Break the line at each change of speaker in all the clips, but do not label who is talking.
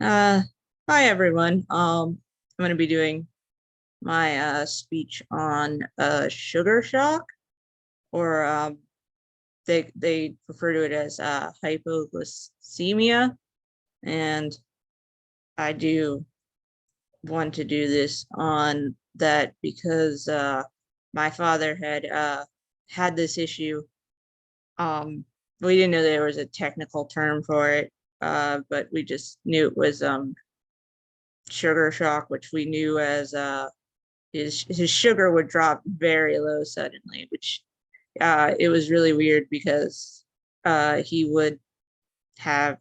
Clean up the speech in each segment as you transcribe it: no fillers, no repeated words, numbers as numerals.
Uh, Hi everyone. I'm going to be doing my speech on sugar shock, or they refer to it as hypoglycemia, and I do want to do this on that because my father had this issue. Um, we didn't know there was a technical term for it, but we just knew it was sugar shock, which we knew as his sugar would drop very low suddenly, which it was really weird because he would have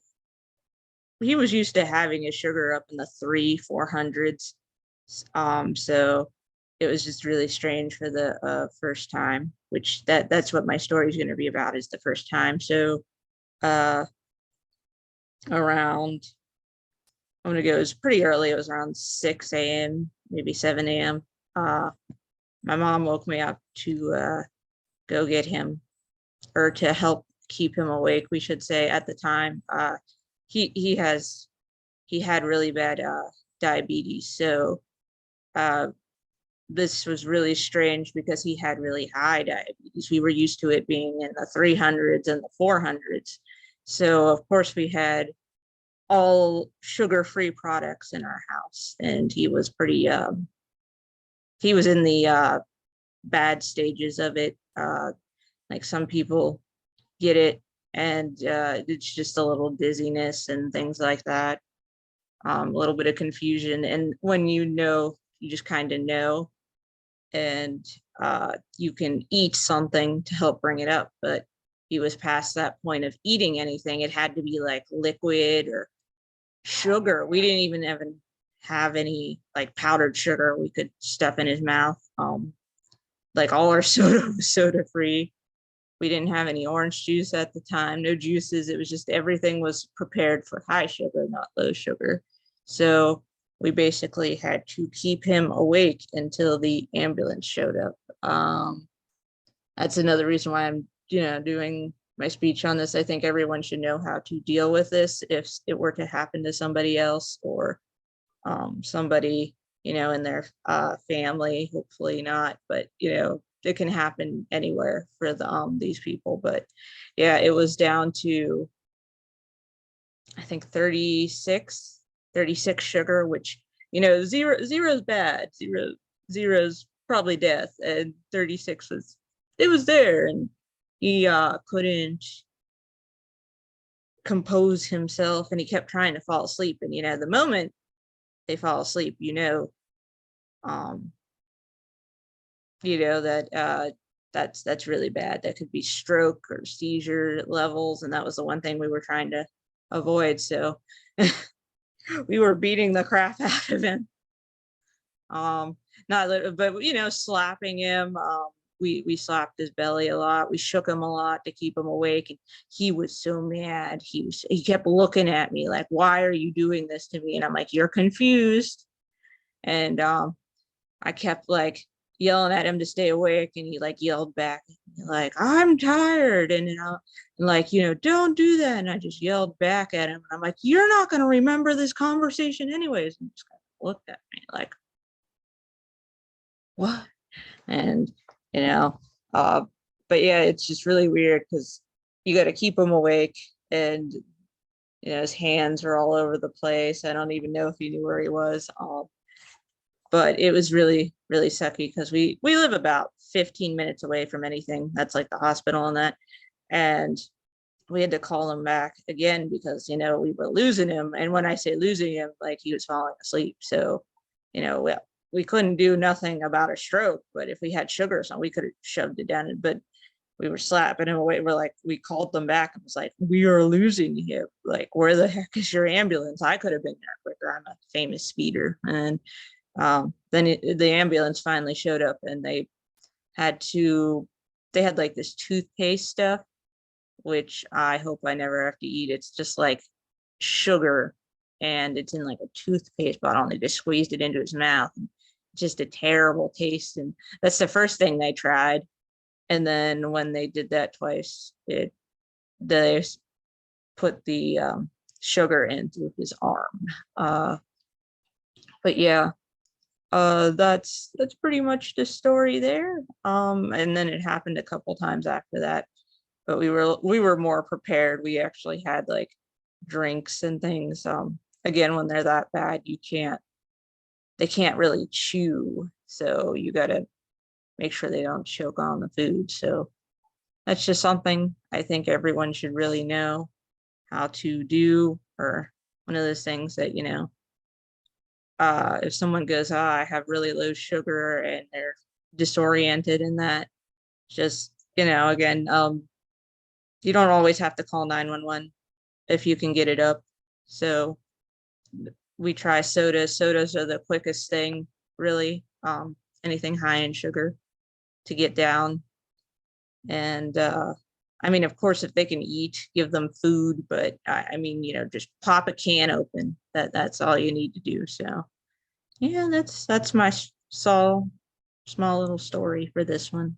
he was used to having his sugar up in the 300-400s. So it was just really strange for the first time, which that's what my story is going to be about, is the first time. So uh around I'm gonna go, it was pretty early, it was around 6 a.m., maybe 7 a.m. My mom woke me up to go get him, or to help keep him awake, we should say. At the time, he had really bad diabetes, so uh, this was really strange because he had really high diabetes. We were used to it being in the 300s and the 400s. So of course we had all sugar-free products in our house, and he was in the bad stages of it. Like some people get it, and it's just a little dizziness and things like that, a little bit of confusion. And when you know, you just kind of know, and you can eat something to help bring it up. But he was past that point of eating anything. It had to be like liquid or sugar. We didn't even have any like powdered sugar we could stuff in his mouth. Like all our soda was soda free. We didn't have any orange juice at the time, no juices. It was just everything was prepared for high sugar, not low sugar. So we basically had to keep him awake until the ambulance showed up. That's another reason why I'm, doing my speech on this. I think everyone should know how to deal with this if it were to happen to somebody else, or somebody, in their family. Hopefully not, but it can happen anywhere for these people. But yeah, it was down to, I think, 36 sugar, which, zero is bad. Zero's probably death, and 36 was, it was there. And he couldn't compose himself, and he kept trying to fall asleep. And the moment they fall asleep, um that that's really bad. That could be stroke or seizure levels, and that was the one thing we were trying to avoid. So we were beating the crap out of him, not but slapping him. We slapped his belly a lot. We shook him a lot to keep him awake, and he was so mad. He kept looking at me like, why are you doing this to me? And I'm like, you're confused. And I kept like yelling at him to stay awake, and he like yelled back like, I'm tired. And like, don't do that. And I just yelled back at him, and I'm like, you're not going to remember this conversation anyways. And he just kind of looked at me like, what? And you know uh but yeah, it's just really weird because you got to keep him awake. And his hands are all over the place. I don't even know if he knew where he was. But it was really, really sucky because we live about 15 minutes away from anything that's like the hospital and that. And we had to call him back again because we were losing him. And when I say losing him, like he was falling asleep. So we couldn't do nothing about a stroke, but if we had sugar or something, we could have shoved it down. But we were slapping him away. We called them back and was like, we are losing him. Like, where the heck is your ambulance? I could have been there quicker. I'm a famous speeder. And then the ambulance finally showed up, and they had like this toothpaste stuff, which I hope I never have to eat. It's just like sugar, and it's in like a toothpaste bottle, and they just squeezed it into his mouth. Just a terrible taste. And that's the first thing they tried. And then when they did that twice, they put the sugar into his arm. Uh, but yeah, that's pretty much the story there. And then it happened a couple times after that, but we were more prepared. We actually had like drinks and things. Again, when they're that bad, they can't really chew, so you gotta make sure they don't choke on the food. So that's just something I think everyone should really know how to do, or one of those things that, if someone goes, I have really low sugar and they're disoriented in that, just, again, you don't always have to call 911 if you can get it up. So we try sodas. Sodas are the quickest thing, really. Anything high in sugar to get down. And I mean, of course, if they can eat, give them food, but I mean, just pop a can open. That's all you need to do. So yeah, that's my small little story for this one.